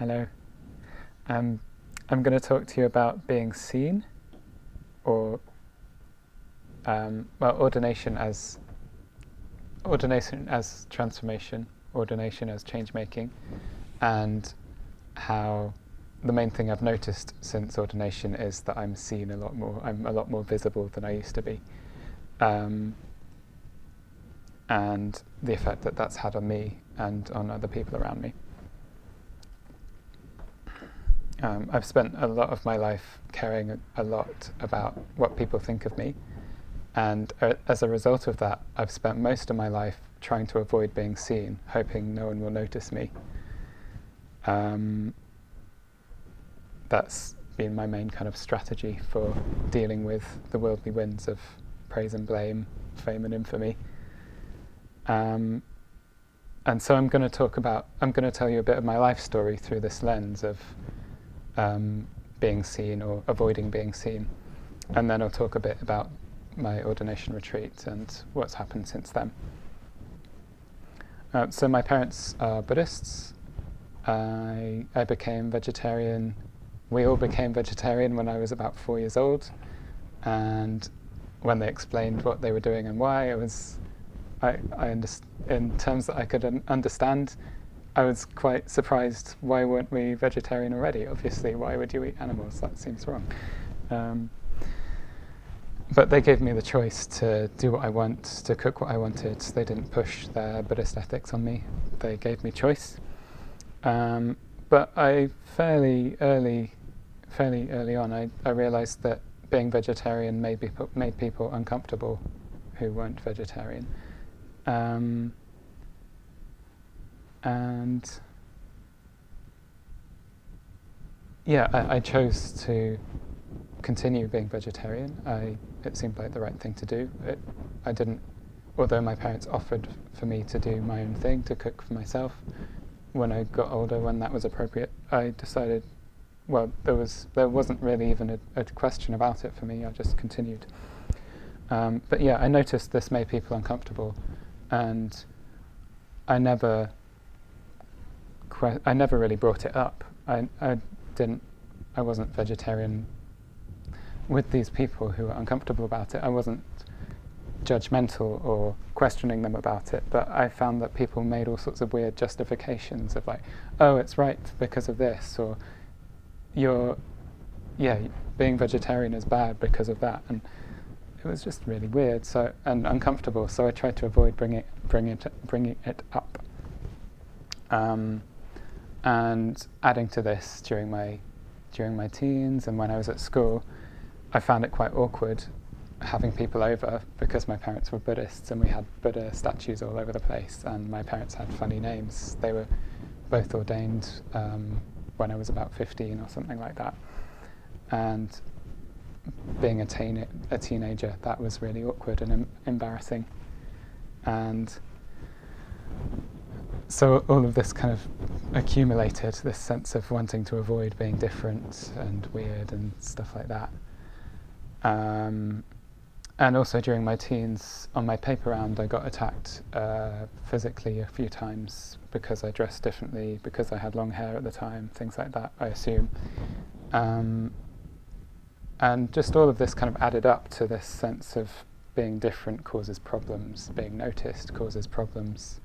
Hello. I'm going to talk to you about being seen, or ordination as transformation, ordination as changemaking, and how the main thing I've noticed since ordination is that I'm seen a lot more. I'm a lot more visible than I used to be, and the effect that that's had on me and on other people around me. I've spent a lot of my life caring a lot about what people think of me, and as a result of that, I've spent most of my life trying to avoid being seen, hoping no one will notice me. That's been my main kind of strategy for dealing with the worldly winds of praise and blame, fame and infamy. And so I'm going to tell you a bit of my life story through this lens of being seen or avoiding being seen, and then I'll talk a bit about my ordination retreat and what's happened since then. So my parents are Buddhists. I became vegetarian. We all became vegetarian when I was about 4 years old, and when they explained what they were doing and why, in terms that I could understand, I was quite surprised. Why weren't we vegetarian already? Obviously, why would you eat animals? That seems wrong. But they gave me the choice to do what I want, to cook what I wanted. They didn't push their Buddhist ethics on me. They gave me choice. But I fairly early on, I realised that being vegetarian made people uncomfortable who weren't vegetarian. And yeah, I chose to continue being vegetarian. It seemed like the right thing to do. Although my parents offered for me to do my own thing, to cook for myself, when I got older, when that was appropriate, I decided, well, there wasn't really even a question about it for me. I just continued. But yeah, I noticed this made people uncomfortable, and I never really brought it up. I wasn't vegetarian with these people who were uncomfortable about it. I wasn't judgmental or questioning them about it, but I found that people made all sorts of weird justifications of like, oh, it's right because of this, or being vegetarian is bad because of that, and it was just really weird and uncomfortable. So I tried to avoid bringing it up. And adding to this, during my teens and when I was at school, I found it quite awkward having people over, because my parents were Buddhists and we had Buddha statues all over the place, and my parents had funny names. They were both ordained when I was about 15 or something like that. And being a teenager, that was really awkward and embarrassing. And so all of this kind of accumulated, this sense of wanting to avoid being different and weird and stuff like that. And also during my teens, on my paper round, I got attacked physically a few times because I dressed differently, because I had long hair at the time, things like that, I assume. And just all of this kind of added up to this sense of being different causes problems, being noticed causes problems.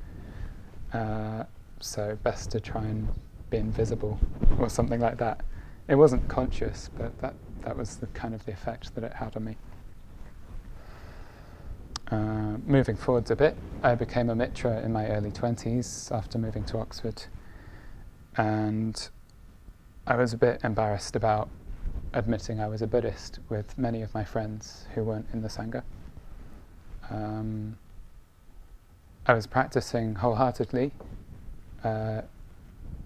So best to try and be invisible or something like that. It wasn't conscious, but that was the kind of the effect that it had on me. Moving forwards a bit, I became a Mitra in my early 20s after moving to Oxford, and I was a bit embarrassed about admitting I was a Buddhist with many of my friends who weren't in the Sangha. I was practicing wholeheartedly. I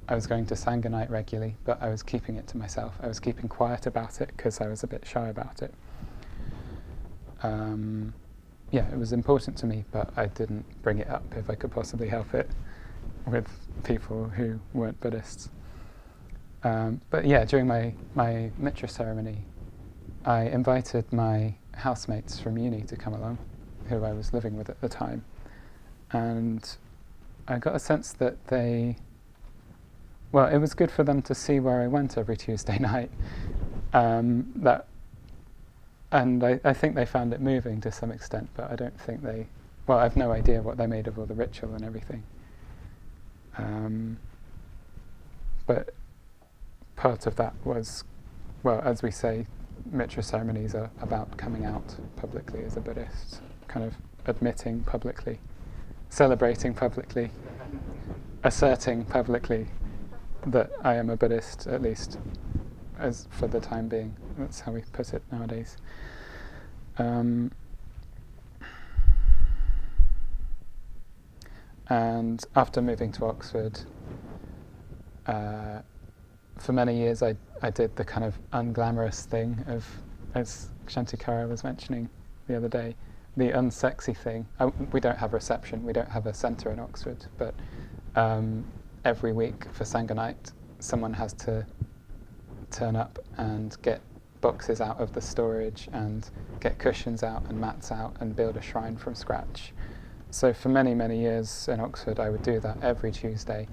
was going to Sangha night regularly, but I was keeping it to myself. I was keeping quiet about it because I was a bit shy about it. It was important to me, but I didn't bring it up if I could possibly help it with people who weren't Buddhists. But yeah, during my Mitra ceremony, I invited my housemates from uni to come along, who I was living with at the time. And I got a sense that they well, it was good for them to see where I went every Tuesday night. And I think they found it moving to some extent, but I don't think they... Well, I've no idea what they made of all the ritual and everything. But part of that was, well, as we say, Mitra ceremonies are about coming out publicly as a Buddhist, kind of admitting publicly, celebrating publicly, asserting publicly that I am a Buddhist, at least as for the time being. That's how we put it nowadays. And after moving to Oxford, for many years I did the kind of unglamorous thing of, as Shantikara was mentioning the other day, the unsexy thing. We don't have reception, we don't have a centre in Oxford, but every week for Sangha night, someone has to turn up and get boxes out of the storage and get cushions out and mats out and build a shrine from scratch. So for many, many years in Oxford, I would do that every Tuesday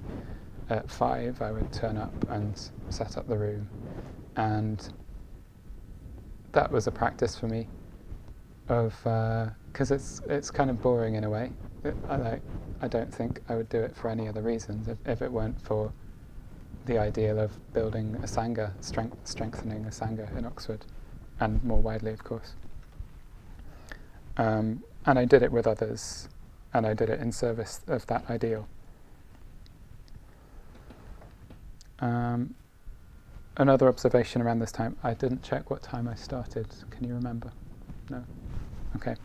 at 5. I would turn up and set up the room, and that was a practice for me of, because it's kind of boring in a way. I don't think I would do it for any other reasons if it weren't for the ideal of building a Sangha, strengthening a Sangha in Oxford, and more widely, of course. And I did it with others, and I did it in service of that ideal. Another observation around this time, I didn't check what time I started. Can you remember? No? Okay.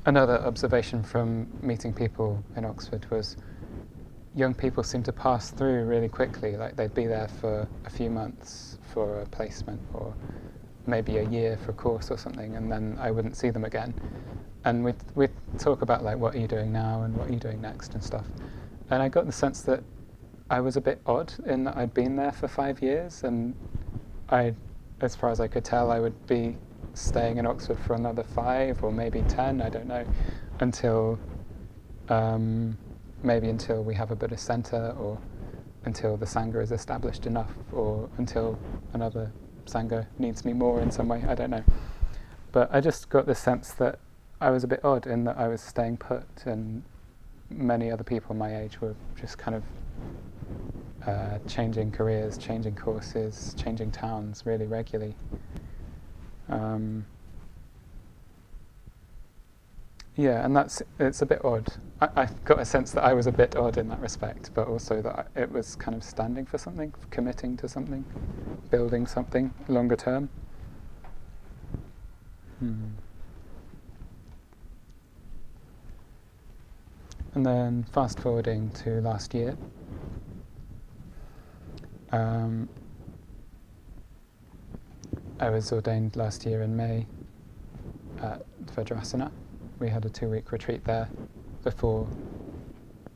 Another observation from meeting people in Oxford was young people seem to pass through really quickly, like they'd be there for a few months for a placement or maybe a year for a course or something, and then I wouldn't see them again. And we'd talk about like, what are you doing now and what are you doing next and stuff. And I got the sense that I was a bit odd in that I'd been there for 5 years, and as far as I could tell, I would be staying in Oxford for another 5 or maybe 10, I don't know, until maybe until we have a Buddhist centre, or until the Sangha is established enough, or until another Sangha needs me more in some way, I don't know. But I just got the sense that I was a bit odd in that I was staying put, and many other people my age were just kind of changing careers, changing courses, changing towns really regularly. Yeah, and it's a bit odd. I got a sense that I was a bit odd in that respect, but also that it was kind of standing for something, committing to something, building something longer term. And then fast forwarding to last year, I was ordained last year in May at Vilasamuni. We had a 2-week retreat there before,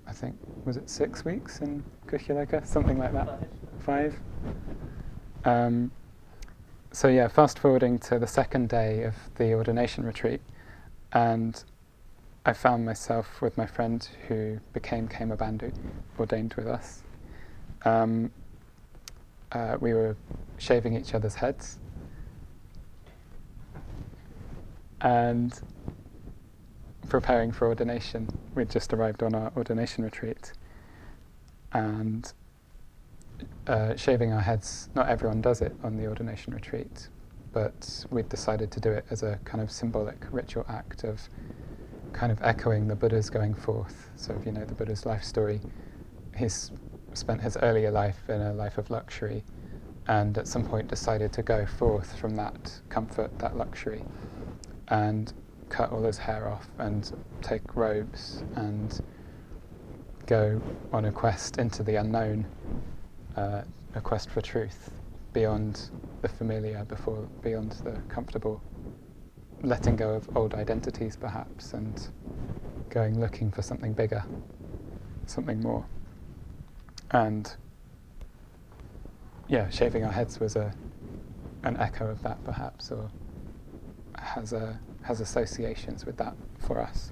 I think, was it 6 weeks in Kushileka? Something like that. 5. So yeah, fast forwarding to the second day of the ordination retreat, and I found myself with my friend who became Kema Bandhu, ordained with us. We were shaving each other's heads, and preparing for ordination. We'd just arrived on our ordination retreat, and shaving our heads, not everyone does it on the ordination retreat, but we'd decided to do it as a kind of symbolic ritual act of kind of echoing the Buddha's going forth. So if you know the Buddha's life story, he's spent his earlier life in a life of luxury, and at some point decided to go forth from that comfort, that luxury, and cut all his hair off and take robes and go on a quest into the unknown, a quest for truth beyond the familiar, beyond the comfortable, letting go of old identities perhaps, and going looking for something bigger, something more. And yeah, shaving our heads was an echo of that perhaps, or has associations with that for us.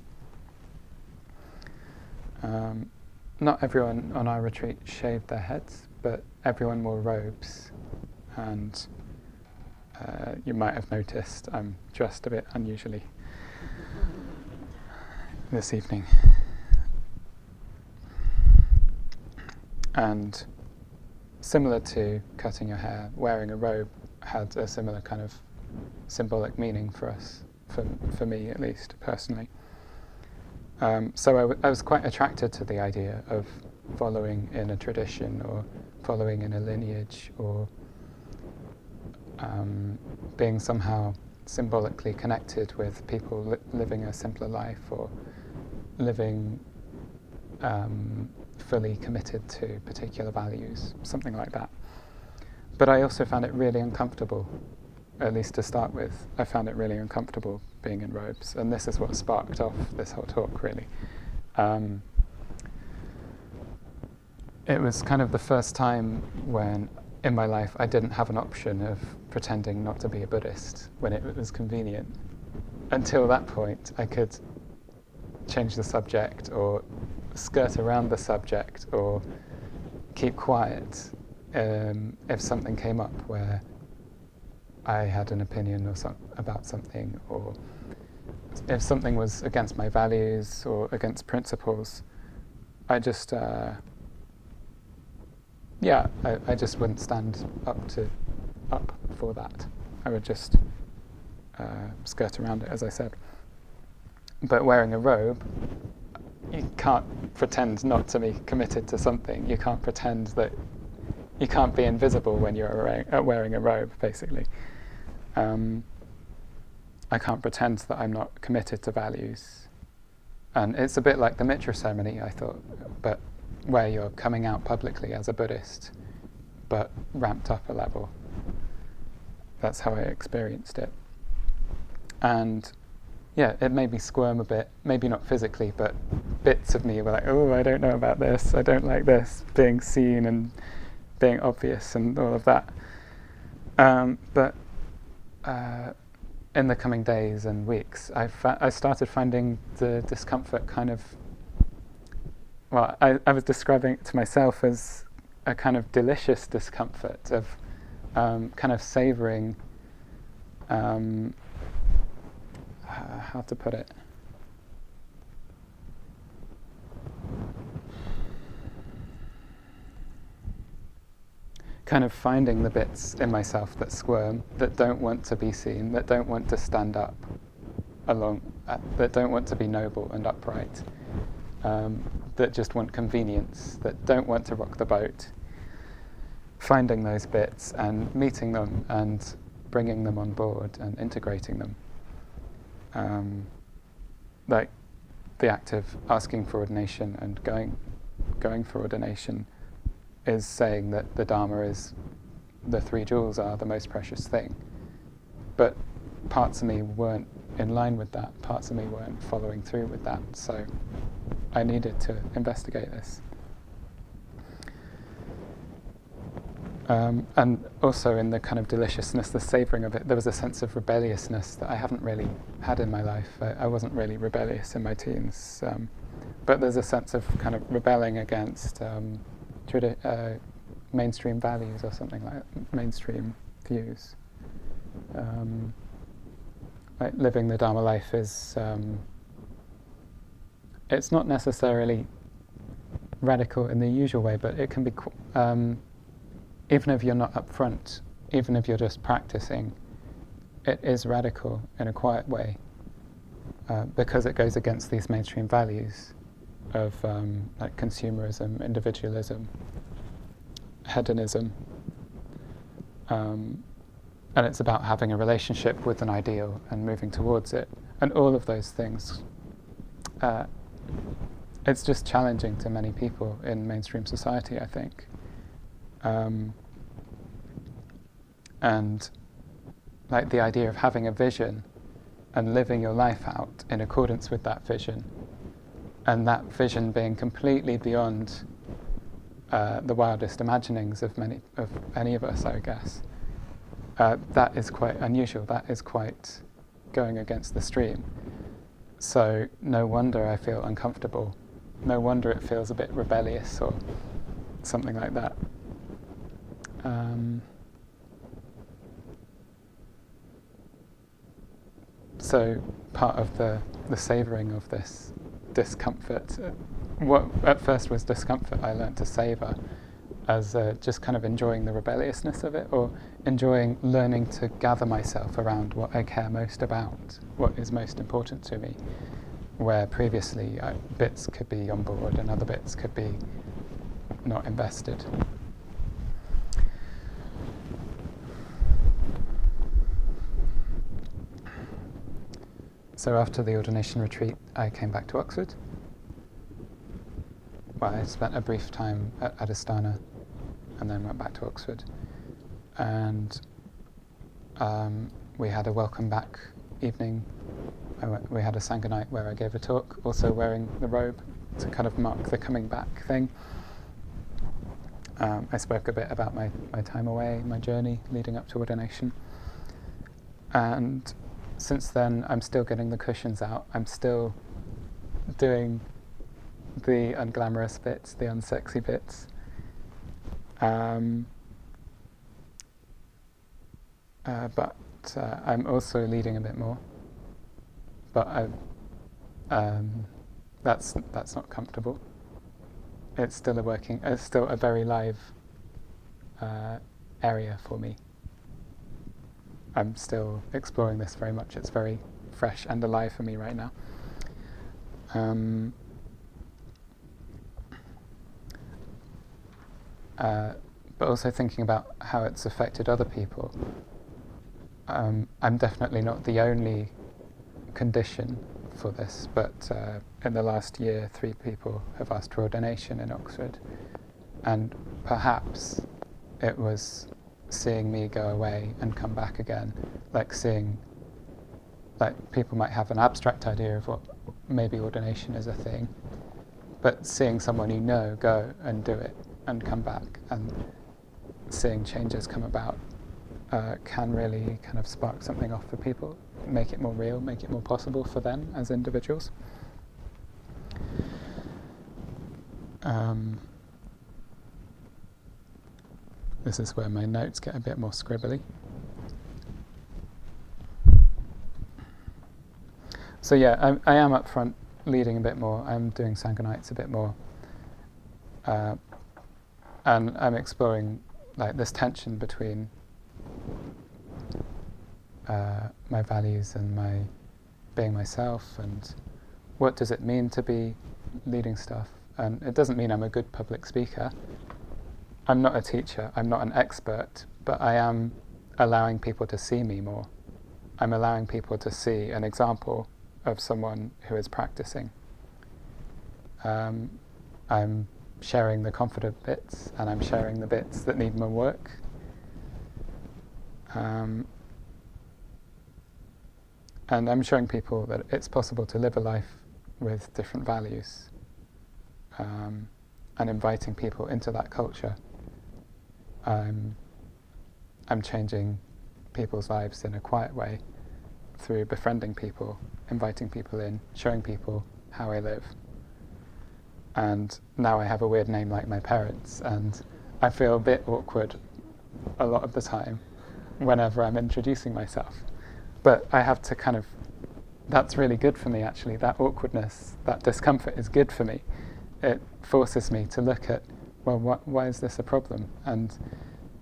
Not everyone on our retreat shaved their heads, but everyone wore robes, and you might have noticed I'm dressed a bit unusually this evening. And similar to cutting your hair, wearing a robe had a similar kind of symbolic meaning for us, for me at least, personally. So I was quite attracted to the idea of following in a tradition or following in a lineage or being somehow symbolically connected with people living a simpler life or living fully committed to particular values, something like that. But I also found it really uncomfortable, at least to start with. I found it really uncomfortable being in robes, and this is what sparked off this whole talk, really. It was kind of the first time when, in my life, I didn't have an option of pretending not to be a Buddhist when it was convenient. Until that point, I could change the subject or skirt around the subject or keep quiet if something came up where I had an opinion about something, or if something was against my values or against principles. I just I just wouldn't stand up for that. I would just skirt around it, as I said. But wearing a robe, you can't pretend not to be committed to something. You can't pretend that you can't be invisible when you're wearing a robe, basically. I can't pretend that I'm not committed to values. And it's a bit like the Mitra ceremony, I thought, but where you're coming out publicly as a Buddhist, but ramped up a level. That's how I experienced it. And yeah, it made me squirm a bit, maybe not physically, but bits of me were like, oh, I don't know about this, I don't like this, being seen and being obvious and all of that. But in the coming days and weeks, I started finding the discomfort kind of, well, I was describing it to myself as a kind of delicious discomfort of kind of savouring, how to put it? Kind of finding the bits in myself that squirm, that don't want to be seen, that don't want to stand up that don't want to be noble and upright, that just want convenience, that don't want to rock the boat. Finding those bits and meeting them and bringing them on board and integrating them. Like the act of asking for ordination and going for ordination is saying that the Dharma is, the three jewels are the most precious thing. But parts of me weren't in line with that, parts of me weren't following through with that, so I needed to investigate this. And also in the kind of deliciousness, the savouring of it, there was a sense of rebelliousness that I haven't really had in my life. I wasn't really rebellious in my teens, but there's a sense of kind of rebelling against mainstream values or something like that, mainstream views. Like living the Dharma life is, it's not necessarily radical in the usual way, but it can be, even if you're not upfront, even if you're just practicing, it is radical in a quiet way, because it goes against these mainstream values of like consumerism, individualism, hedonism, and it's about having a relationship with an ideal and moving towards it, and all of those things. It's just challenging to many people in mainstream society, I think. And like the idea of having a vision and living your life out in accordance with that vision, and that vision being completely beyond the wildest imaginings of any of us, I guess. That is quite unusual. That is quite going against the stream. So no wonder I feel uncomfortable no wonder it feels a bit rebellious or something like that. So part of the savouring of this discomfort, what at first was discomfort, I learnt to savour as just kind of enjoying the rebelliousness of it, or enjoying learning to gather myself around what I care most about, what is most important to me, where previously bits could be on board and other bits could be not invested. So after the ordination retreat, I came back to Oxford. Well, I spent a brief time at Adhisthana and then went back to Oxford. And we had a welcome back evening. We had a Sangha night where I gave a talk, also wearing the robe to kind of mark the coming back thing. I spoke a bit about my time away, my journey leading up to ordination. And since then, I'm still getting the cushions out. I'm still doing the unglamorous bits, the unsexy bits. But I'm also leading a bit more. But that's not comfortable. It's still it's still a very live area for me. I'm still exploring this very much. It's very fresh and alive for me right now. But also thinking about how it's affected other people. I'm definitely not the only condition for this, but in the last year, 3 people have asked for ordination in Oxford. And perhaps it was seeing me go away and come back again, like people might have an abstract idea of what maybe ordination is a thing, but seeing someone you know go and do it and come back and seeing changes come about can really kind of spark something off for people, make it more real, make it more possible for them as individuals. This is where my notes get a bit more scribbly. So yeah, I am up front leading a bit more. I'm doing Sangha nights a bit more. And I'm exploring like this tension between my values and my being myself, and what does it mean to be leading stuff. And it doesn't mean I'm a good public speaker. I'm not a teacher, I'm not an expert, but I am allowing people to see me more. I'm allowing people to see an example of someone who is practicing. I'm sharing the confident bits, and I'm sharing the bits that need more work. And I'm showing people that it's possible to live a life with different values, and inviting people into that culture. I'm changing people's lives in a quiet way through befriending people, inviting people in, showing people how I live. And now I have a weird name like my parents, and I feel a bit awkward a lot of the time whenever I'm introducing myself. But I have to that's really good for me actually, that awkwardness, that discomfort is good for me. It forces me to look at, well, why is this a problem? And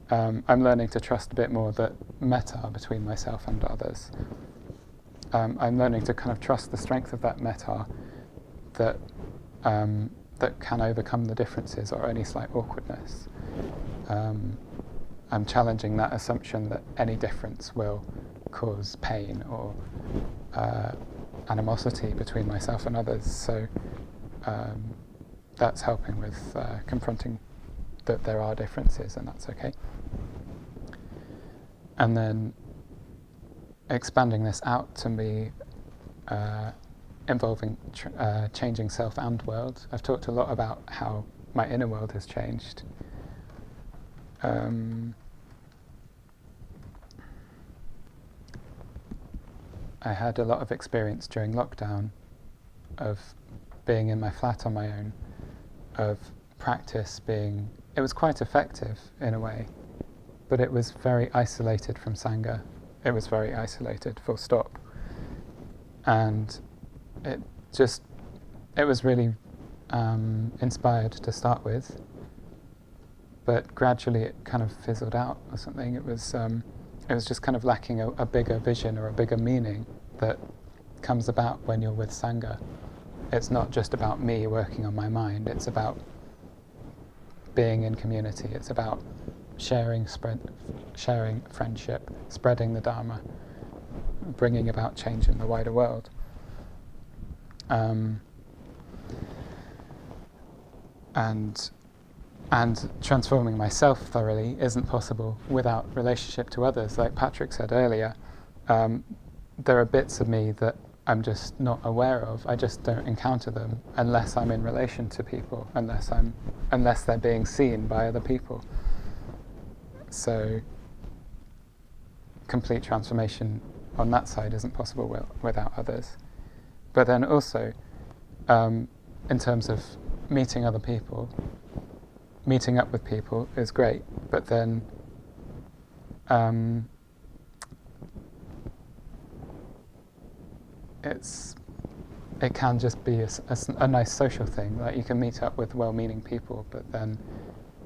I'm learning to trust a bit more that metta between myself and others. I'm learning to kind of trust the strength of that metta, that can overcome the differences or any slight awkwardness. I'm challenging that assumption that any difference will cause pain or animosity between myself and others. So that's helping with confronting that there are differences, and that's okay. And then expanding this out to be involving changing self and world. I've talked a lot about how my inner world has changed. I had a lot of experience during lockdown of being in my flat on my own, of practice being, it was quite effective in a way, but it was very isolated from Sangha. It was very isolated, full stop. And it was really inspired to start with, but gradually it kind of fizzled out or something. It was just kind of lacking a bigger vision or a bigger meaning that comes about when you're with Sangha. It's not just about me working on my mind, it's about being in community, it's about sharing friendship, spreading the Dharma, bringing about change in the wider world. And transforming myself thoroughly isn't possible without relationship to others. Like Patrick said earlier, there are bits of me that I'm just not aware of. I just don't encounter them unless I'm in relation to people, unless they're being seen by other people. So complete transformation on that side isn't possible without others. But then also, in terms of meeting other people, meeting up with people is great, but then it can just be a nice social thing. Like, you can meet up with well-meaning people, but then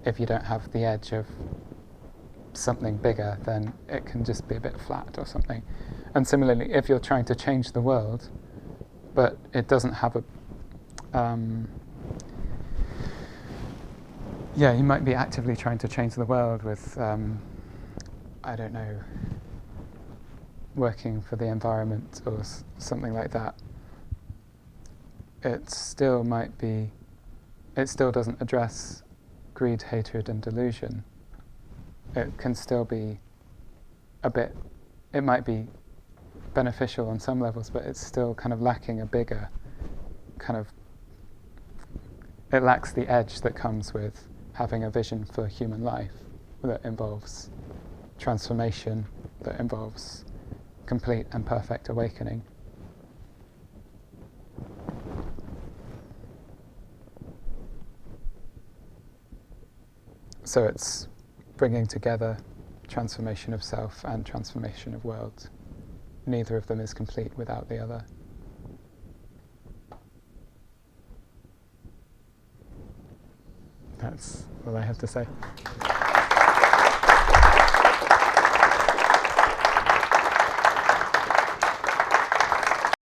if you don't have the edge of something bigger, then it can just be a bit flat or something. And similarly, if you're trying to change the world, but it doesn't have a you might be actively trying to change the world with I don't know, working for the environment or something like that. It still doesn't address greed, hatred and delusion. It can still be it might be beneficial on some levels, but it's still kind of lacking a bigger it lacks the edge that comes with having a vision for human life that involves transformation, that involves complete and perfect awakening. So it's bringing together transformation of self and transformation of world. Neither of them is complete without the other. That's all I have to say.